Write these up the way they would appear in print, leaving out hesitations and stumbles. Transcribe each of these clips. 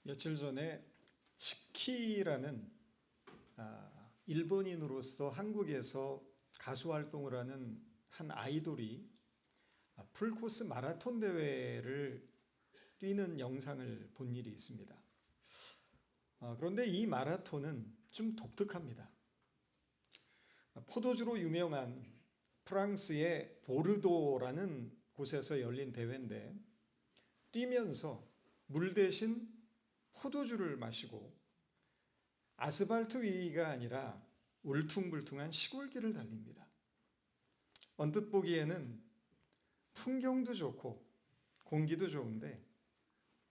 며칠 전에 츠키라는 일본인으로서 한국에서 가수 활동을 하는 한 아이돌이 풀코스 마라톤 대회를 뛰는 영상을 본 일이 있습니다. 그런데 이 마라톤은 좀 독특합니다. 포도주로 유명한 프랑스의 보르도라는 곳에서 열린 대회인데 뛰면서 물 대신 포도주를 마시고 아스팔트 위가 아니라 울퉁불퉁한 시골길을 달립니다. 언뜻 보기에는 풍경도 좋고 공기도 좋은데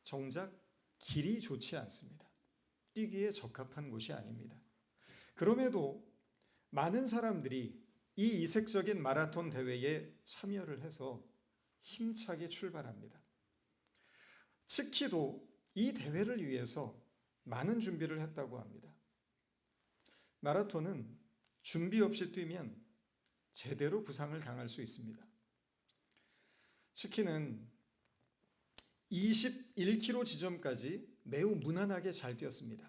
정작 길이 좋지 않습니다. 뛰기에 적합한 곳이 아닙니다. 그럼에도 많은 사람들이 이 이색적인 마라톤 대회에 참여를 해서 힘차게 출발합니다. 츠키도 이 대회를 위해서 많은 준비를 했다고 합니다. 마라톤은 준비 없이 뛰면 제대로 부상을 당할 수 있습니다. 츠키는 21km 지점까지 매우 무난하게 잘 뛰었습니다.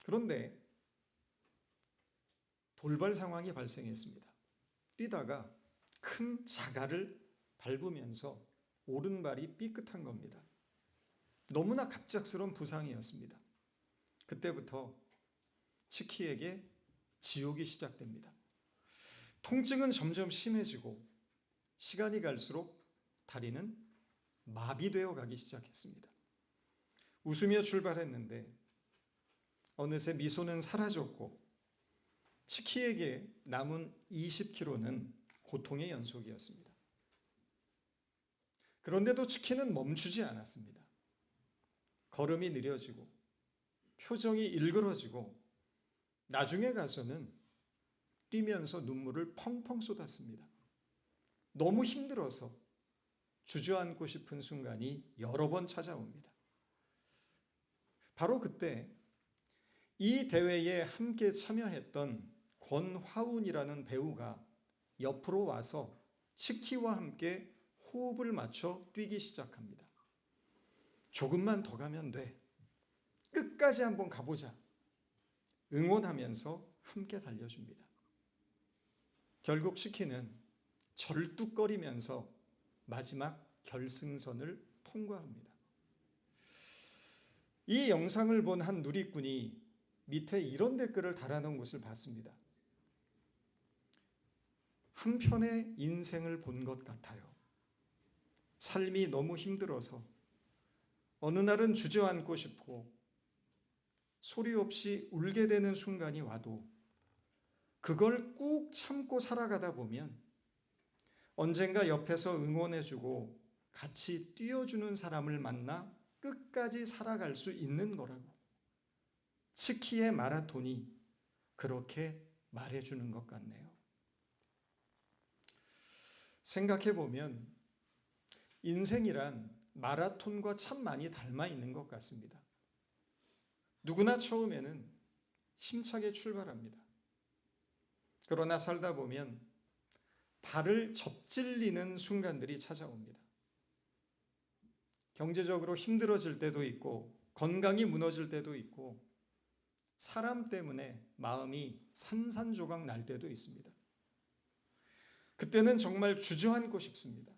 그런데 돌발 상황이 발생했습니다. 뛰다가 큰 자갈을 밟으면서 오른발이 삐끗한 겁니다. 너무나 갑작스러운 부상이었습니다. 그때부터 츠키에게 지옥이 시작됩니다. 통증은 점점 심해지고 시간이 갈수록 다리는 마비되어 가기 시작했습니다. 웃으며 출발했는데 어느새 미소는 사라졌고 츠키에게 남은 20km는 고통의 연속이었습니다. 그런데도 츠키는 멈추지 않았습니다. 걸음이 느려지고 표정이 일그러지고 나중에 가서는 뛰면서 눈물을 펑펑 쏟았습니다. 너무 힘들어서 주저앉고 싶은 순간이 여러 번 찾아옵니다. 바로 그때 이 대회에 함께 참여했던 권화운이라는 배우가 옆으로 와서 츠키와 함께 호흡을 맞춰 뛰기 시작합니다. 조금만 더 가면 돼. 끝까지 한번 가보자. 응원하면서 함께 달려줍니다. 결국 츠키는 절뚝거리면서 마지막 결승선을 통과합니다. 이 영상을 본 한 누리꾼이 밑에 이런 댓글을 달아놓은 것을 봤습니다. 한편의 인생을 본 것 같아요. 삶이 너무 힘들어서 어느 날은 주저앉고 싶고 소리 없이 울게 되는 순간이 와도 그걸 꾹 참고 살아가다 보면 언젠가 옆에서 응원해주고 같이 뛰어주는 사람을 만나 끝까지 살아갈 수 있는 거라고. 츠키의 마라톤이 그렇게 말해주는 것 같네요. 생각해보면 인생이란 마라톤과 참 많이 닮아 있는 것 같습니다. 누구나 처음에는 힘차게 출발합니다. 그러나 살다 보면 발을 접질리는 순간들이 찾아옵니다. 경제적으로 힘들어질 때도 있고 건강이 무너질 때도 있고 사람 때문에 마음이 산산조각 날 때도 있습니다. 그때는 정말 주저앉고 싶습니다.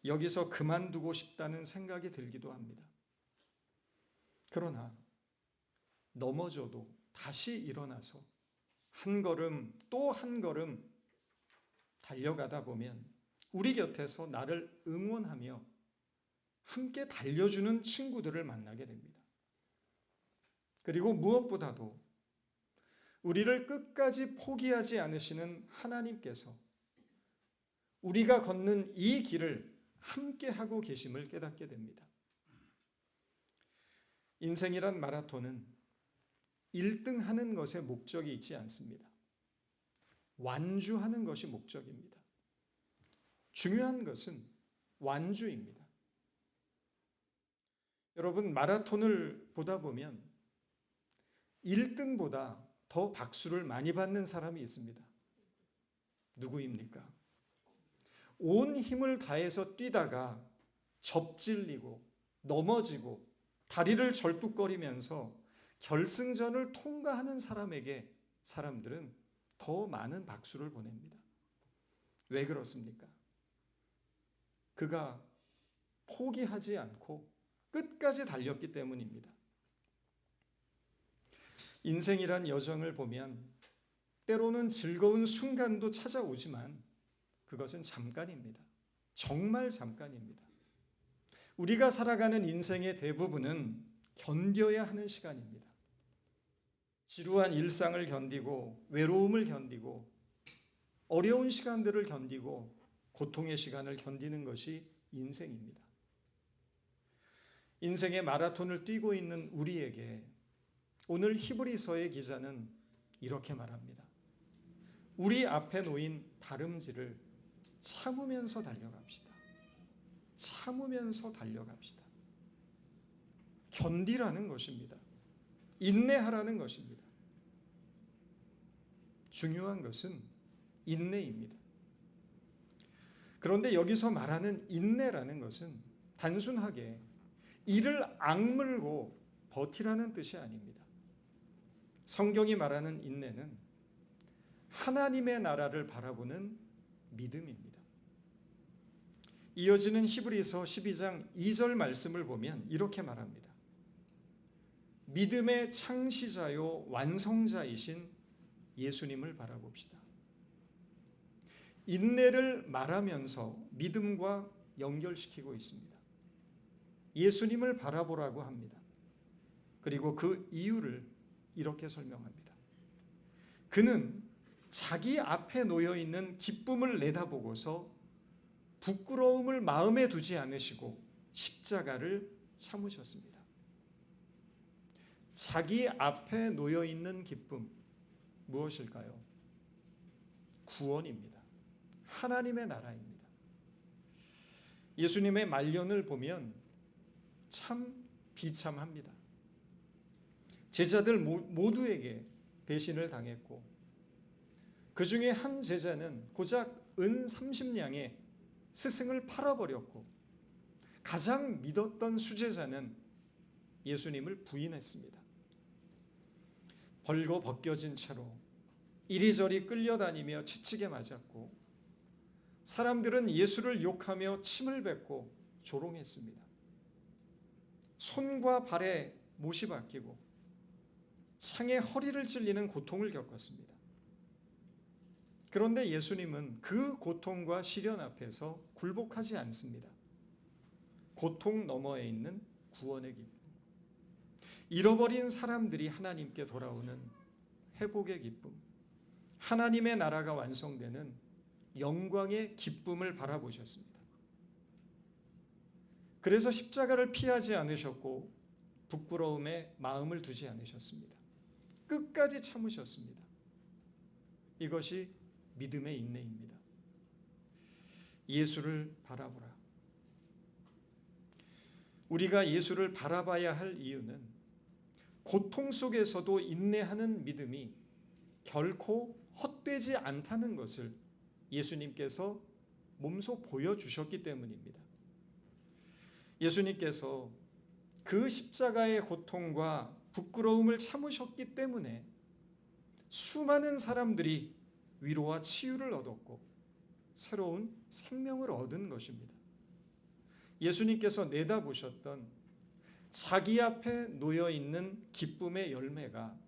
여기서 그만두고 싶다는 생각이 들기도 합니다. 그러나 넘어져도 다시 일어나서 한 걸음 또 한 걸음 달려가다 보면 우리 곁에서 나를 응원하며 함께 달려주는 친구들을 만나게 됩니다. 그리고 무엇보다도 우리를 끝까지 포기하지 않으시는 하나님께서 우리가 걷는 이 길을 함께 하고 계심을 깨닫게 됩니다. 인생이란 마라톤은 1등 하는 것에 목적이 있지 않습니다. 완주하는 것이 목적입니다. 중요한 것은 완주입니다. 여러분, 마라톤을 보다 보면 1등보다 더 박수를 많이 받는 사람이 있습니다. 누구입니까? 온 힘을 다해서 뛰다가 접질리고 넘어지고 다리를 절뚝거리면서 결승전을 통과하는 사람에게 사람들은 더 많은 박수를 보냅니다. 왜 그렇습니까? 그가 포기하지 않고 끝까지 달렸기 때문입니다. 인생이란 여정을 보면 때로는 즐거운 순간도 찾아오지만 그것은 잠깐입니다. 정말 잠깐입니다. 우리가 살아가는 인생의 대부분은 견뎌야 하는 시간입니다. 지루한 일상을 견디고 외로움을 견디고 어려운 시간들을 견디고 고통의 시간을 견디는 것이 인생입니다. 인생의 마라톤을 뛰고 있는 우리에게 오늘 히브리서의 기자는 이렇게 말합니다. 우리 앞에 놓인 다름질을 참으면서 달려갑시다. 참으면서 달려갑시다. 견디라는 것입니다. 인내하라는 것입니다. 중요한 것은 인내입니다. 그런데 여기서 말하는 인내라는 것은 단순하게 이를 악물고 버티라는 뜻이 아닙니다. 성경이 말하는 인내는 하나님의 나라를 바라보는 믿음입니다. 이어지는 히브리서 12장 2절 말씀을 보면 이렇게 말합니다. 믿음의 창시자요 완성자이신 예수님을 바라봅시다. 인내를 말하면서 믿음과 연결시키고 있습니다. 예수님을 바라보라고 합니다. 그리고 그 이유를 이렇게 설명합니다. 그는 자기 앞에 놓여 있는 기쁨을 내다보고서 부끄러움을 마음에 두지 않으시고 십자가를 참으셨습니다. 자기 앞에 놓여 있는 기쁨 무엇일까요? 구원입니다. 하나님의 나라입니다. 예수님의 말년을 보면 참 비참합니다. 제자들 모두에게 배신을 당했고 그 중에 한 제자는 고작 은 30냥에 스승을 팔아버렸고 가장 믿었던 수제자는 예수님을 부인했습니다. 벌거벗겨진 채로 이리저리 끌려다니며 채찍에 맞았고 사람들은 예수를 욕하며 침을 뱉고 조롱했습니다. 손과 발에 못이 박히고 창에 허리를 찔리는 고통을 겪었습니다. 그런데 예수님은 그 고통과 시련 앞에서 굴복하지 않습니다. 고통 너머에 있는 구원의 기쁨, 잃어버린 사람들이 하나님께 돌아오는 회복의 기쁨, 하나님의 나라가 완성되는 영광의 기쁨을 바라보셨습니다. 그래서 십자가를 피하지 않으셨고 부끄러움에 마음을 두지 않으셨습니다. 끝까지 참으셨습니다. 이것이 믿음의 인내입니다. 예수를 바라보라. 우리가 예수를 바라봐야 할 이유는 고통 속에서도 인내하는 믿음이 결코 헛되지 않다는 것을 예수님께서 몸소 보여주셨기 때문입니다. 예수님께서 그 십자가의 고통과 부끄러움을 참으셨기 때문에 수많은 사람들이 위로와 치유를 얻었고 새로운 생명을 얻은 것입니다. 예수님께서 내다보셨던 자기 앞에 놓여 있는 기쁨의 열매가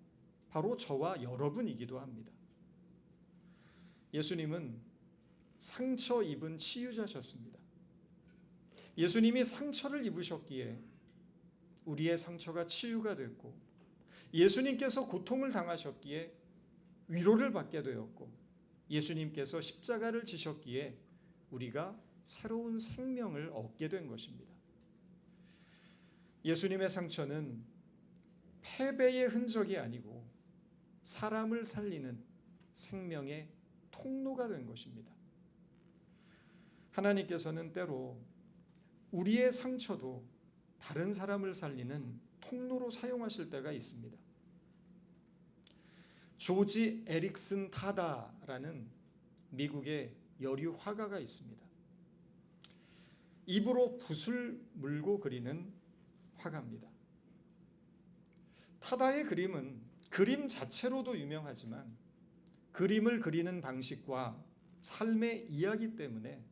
바로 저와 여러분이기도 합니다. 예수님은 상처 입은 치유자셨습니다. 예수님이 상처를 입으셨기에 우리의 상처가 치유가 됐고 예수님께서 고통을 당하셨기에 위로를 받게 되었고 예수님께서 십자가를 지셨기에 우리가 새로운 생명을 얻게 된 것입니다. 예수님의 상처는 패배의 흔적이 아니고 사람을 살리는 생명의 통로가 된 것입니다. 하나님께서는 때로 우리의 상처도 다른 사람을 살리는 통로로 사용하실 때가 있습니다. 조지 에릭슨 타다라는 미국의 여류 화가가 있습니다. 입으로 붓을 물고 그리는 화가입니다. 타다의 그림은 그림 자체로도 유명하지만 그림을 그리는 방식과 삶의 이야기 때문에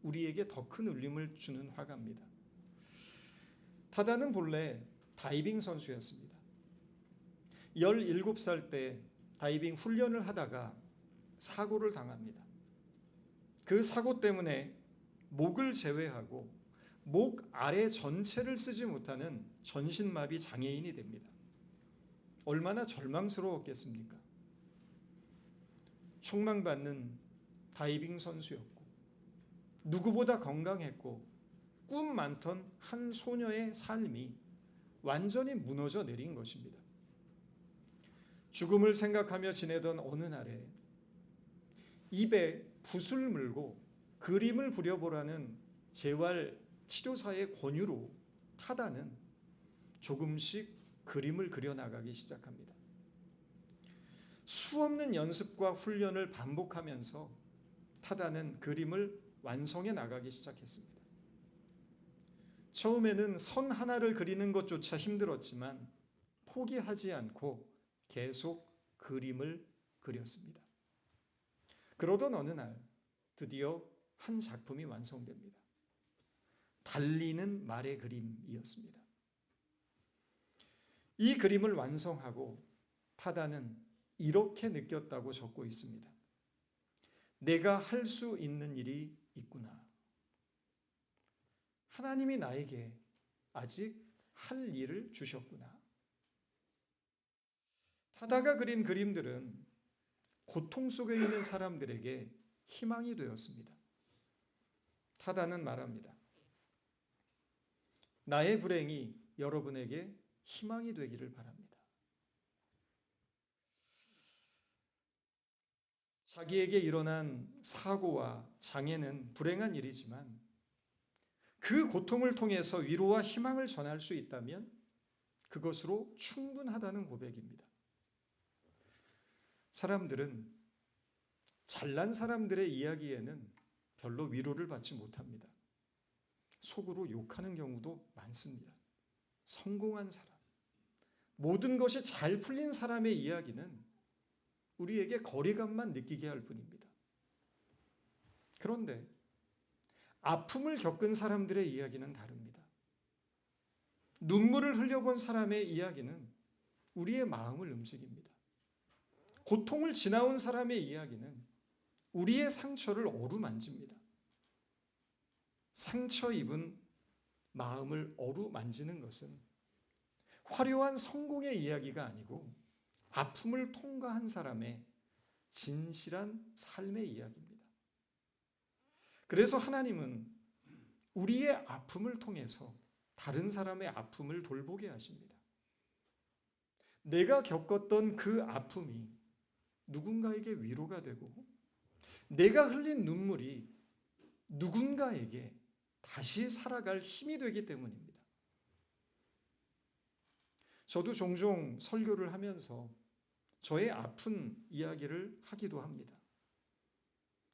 우리에게 더 큰 울림을 주는 화가입니다. 타다는 본래 다이빙 선수였습니다. 17살 때 다이빙 훈련을 하다가 사고를 당합니다. 그 사고 때문에 목을 제외하고 목 아래 전체를 쓰지 못하는 전신마비 장애인이 됩니다. 얼마나 절망스러웠겠습니까? 촉망받는 다이빙 선수였고 누구보다 건강했고 꿈 많던 한 소녀의 삶이 완전히 무너져 내린 것입니다. 죽음을 생각하며 지내던 어느 날에 입에 붓을 물고 그림을 그려보라는 재활 치료사의 권유로 타다는 조금씩 그림을 그려나가기 시작합니다. 수없는 연습과 훈련을 반복하면서 타다는 그림을 완성해 나가기 시작했습니다. 처음에는 선 하나를 그리는 것조차 힘들었지만 포기하지 않고 계속 그림을 그렸습니다. 그러던 어느 날 드디어 한 작품이 완성됩니다. 달리는 말의 그림이었습니다. 이 그림을 완성하고 타다는 이렇게 느꼈다고 적고 있습니다. 내가 할 수 있는 일이 있구나. 하나님이 나에게 아직 할 일을 주셨구나. 타다가 그린 그림들은 고통 속에 있는 사람들에게 희망이 되었습니다. 타다는 말합니다. 나의 불행이 여러분에게 희망이 되기를 바랍니다. 자기에게 일어난 사고와 장애는 불행한 일이지만 그 고통을 통해서 위로와 희망을 전할 수 있다면 그것으로 충분하다는 고백입니다. 사람들은 잘난 사람들의 이야기에는 별로 위로를 받지 못합니다. 속으로 욕하는 경우도 많습니다. 성공한 사람, 모든 것이 잘 풀린 사람의 이야기는 우리에게 거리감만 느끼게 할 뿐입니다. 그런데 아픔을 겪은 사람들의 이야기는 다릅니다. 눈물을 흘려본 사람의 이야기는 우리의 마음을 움직입니다. 고통을 지나온 사람의 이야기는 우리의 상처를 어루만집니다. 상처 입은 마음을 어루만지는 것은 화려한 성공의 이야기가 아니고 아픔을 통과한 사람의 진실한 삶의 이야기입니다. 그래서 하나님은 우리의 아픔을 통해서 다른 사람의 아픔을 돌보게 하십니다. 내가 겪었던 그 아픔이 누군가에게 위로가 되고 내가 흘린 눈물이 누군가에게 다시 살아갈 힘이 되기 때문입니다. 저도 종종 설교를 하면서 저의 아픈 이야기를 하기도 합니다.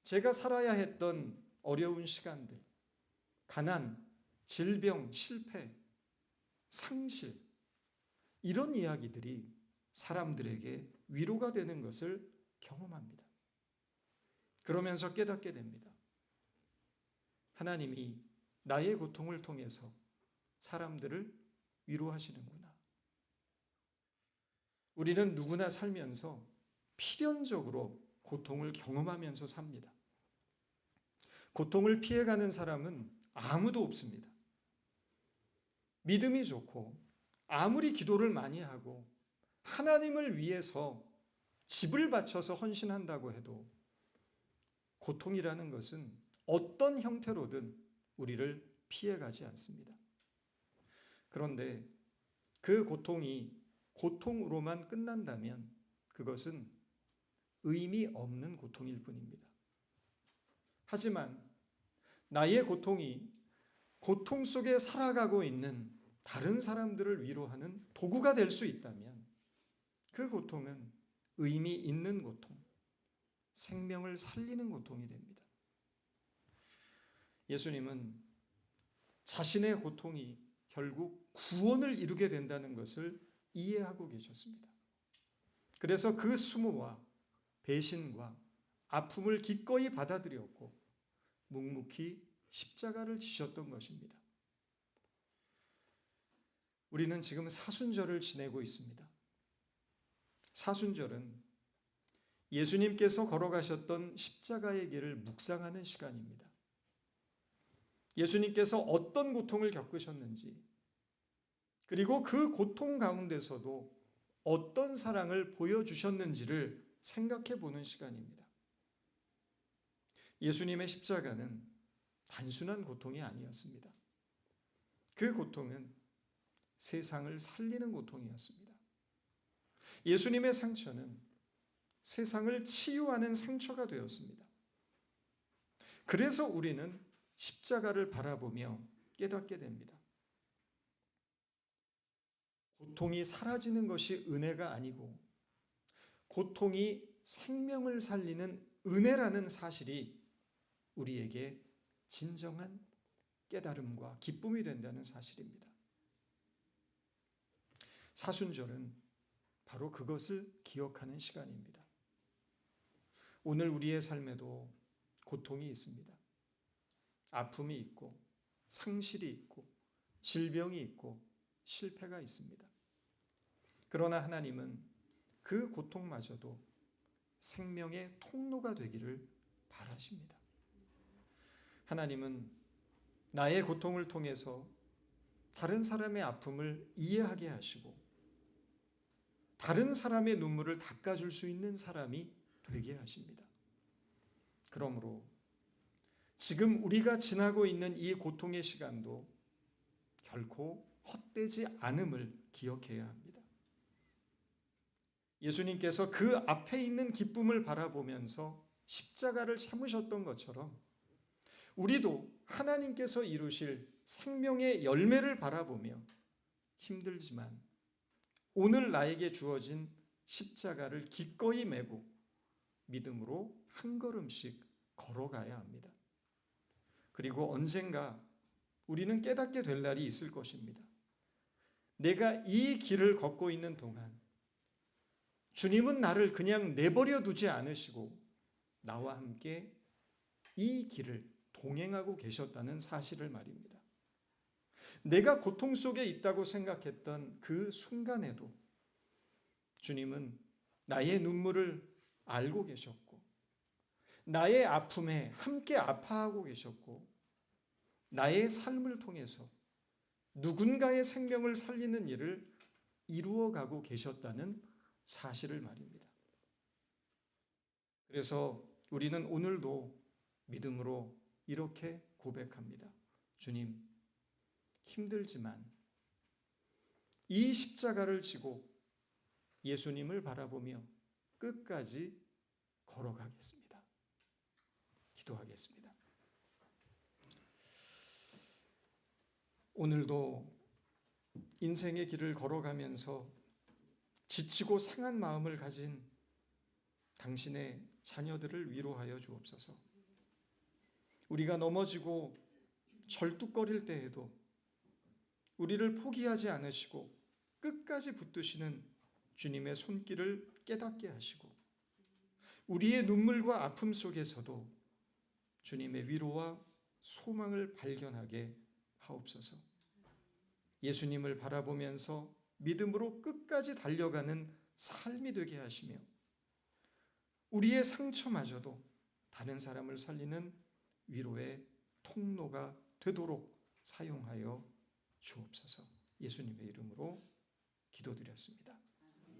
제가 살아야 했던 어려운 시간들, 가난, 질병, 실패, 상실, 이런 이야기들이 사람들에게 위로가 되는 것을 경험합니다. 그러면서 깨닫게 됩니다. 하나님이 나의 고통을 통해서 사람들을 위로하시는구나. 우리는 누구나 살면서 필연적으로 고통을 경험하면서 삽니다. 고통을 피해가는 사람은 아무도 없습니다. 믿음이 좋고 아무리 기도를 많이 하고 하나님을 위해서 집을 바쳐서 헌신한다고 해도 고통이라는 것은 어떤 형태로든 우리를 피해가지 않습니다. 그런데 그 고통이 고통으로만 끝난다면 그것은 의미 없는 고통일 뿐입니다. 하지만 나의 고통이 고통 속에 살아가고 있는 다른 사람들을 위로하는 도구가 될 수 있다면 그 고통은 의미 있는 고통, 생명을 살리는 고통이 됩니다. 예수님은 자신의 고통이 결국 구원을 이루게 된다는 것을 이해하고 계셨습니다. 그래서 그 수모와 배신과 아픔을 기꺼이 받아들였고 묵묵히 십자가를 지셨던 것입니다. 우리는 지금 사순절을 지내고 있습니다. 사순절은 예수님께서 걸어가셨던 십자가의 길을 묵상하는 시간입니다. 예수님께서 어떤 고통을 겪으셨는지, 그리고 그 고통 가운데서도 어떤 사랑을 보여주셨는지를 생각해 보는 시간입니다. 예수님의 십자가는 단순한 고통이 아니었습니다. 그 고통은 세상을 살리는 고통이었습니다. 예수님의 상처는 세상을 치유하는 상처가 되었습니다. 그래서 우리는 십자가를 바라보며 깨닫게 됩니다. 고통이 사라지는 것이 은혜가 아니고 고통이 생명을 살리는 은혜라는 사실이 우리에게 진정한 깨달음과 기쁨이 된다는 사실입니다. 사순절은 바로 그것을 기억하는 시간입니다. 오늘 우리의 삶에도 고통이 있습니다. 아픔이 있고 상실이 있고 질병이 있고 실패가 있습니다. 그러나 하나님은 그 고통마저도 생명의 통로가 되기를 바라십니다. 하나님은 나의 고통을 통해서 다른 사람의 아픔을 이해하게 하시고 다른 사람의 눈물을 닦아줄 수 있는 사람이 되게 하십니다. 그러므로 지금 우리가 지나고 있는 이 고통의 시간도 결코 헛되지 않음을 기억해야 합니다. 예수님께서 그 앞에 있는 기쁨을 바라보면서 십자가를 참으셨던 것처럼 우리도 하나님께서 이루실 생명의 열매를 바라보며 힘들지만 오늘 나에게 주어진 십자가를 기꺼이 메고 믿음으로 한 걸음씩 걸어가야 합니다. 그리고 언젠가 우리는 깨닫게 될 날이 있을 것입니다. 내가 이 길을 걷고 있는 동안 주님은 나를 그냥 내버려 두지 않으시고 나와 함께 이 길을 동행하고 계셨다는 사실을 말입니다. 내가 고통 속에 있다고 생각했던 그 순간에도 주님은 나의 눈물을 알고 계셨고 나의 아픔에 함께 아파하고 계셨고 나의 삶을 통해서 누군가의 생명을 살리는 일을 이루어가고 계셨다는 사실을 말입니다. 그래서 우리는 오늘도 믿음으로 이렇게 고백합니다. 주님, 힘들지만 이 십자가를 지고 예수님을 바라보며 끝까지 걸어가겠습니다. 기도하겠습니다. 오늘도 인생의 길을 걸어가면서 지치고 상한 마음을 가진 당신의 자녀들을 위로하여 주옵소서. 우리가 넘어지고 절뚝거릴 때에도 우리를 포기하지 않으시고 끝까지 붙드시는 주님의 손길을 깨닫게 하시고 우리의 눈물과 아픔 속에서도 주님의 위로와 소망을 발견하게 하옵소서. 예수님을 바라보면서 믿음으로 끝까지 달려가는 삶이 되게 하시며 우리의 상처마저도 다른 사람을 살리는 위로의 통로가 되도록 사용하여 주옵소서. 예수님의 이름으로 기도드렸습니다.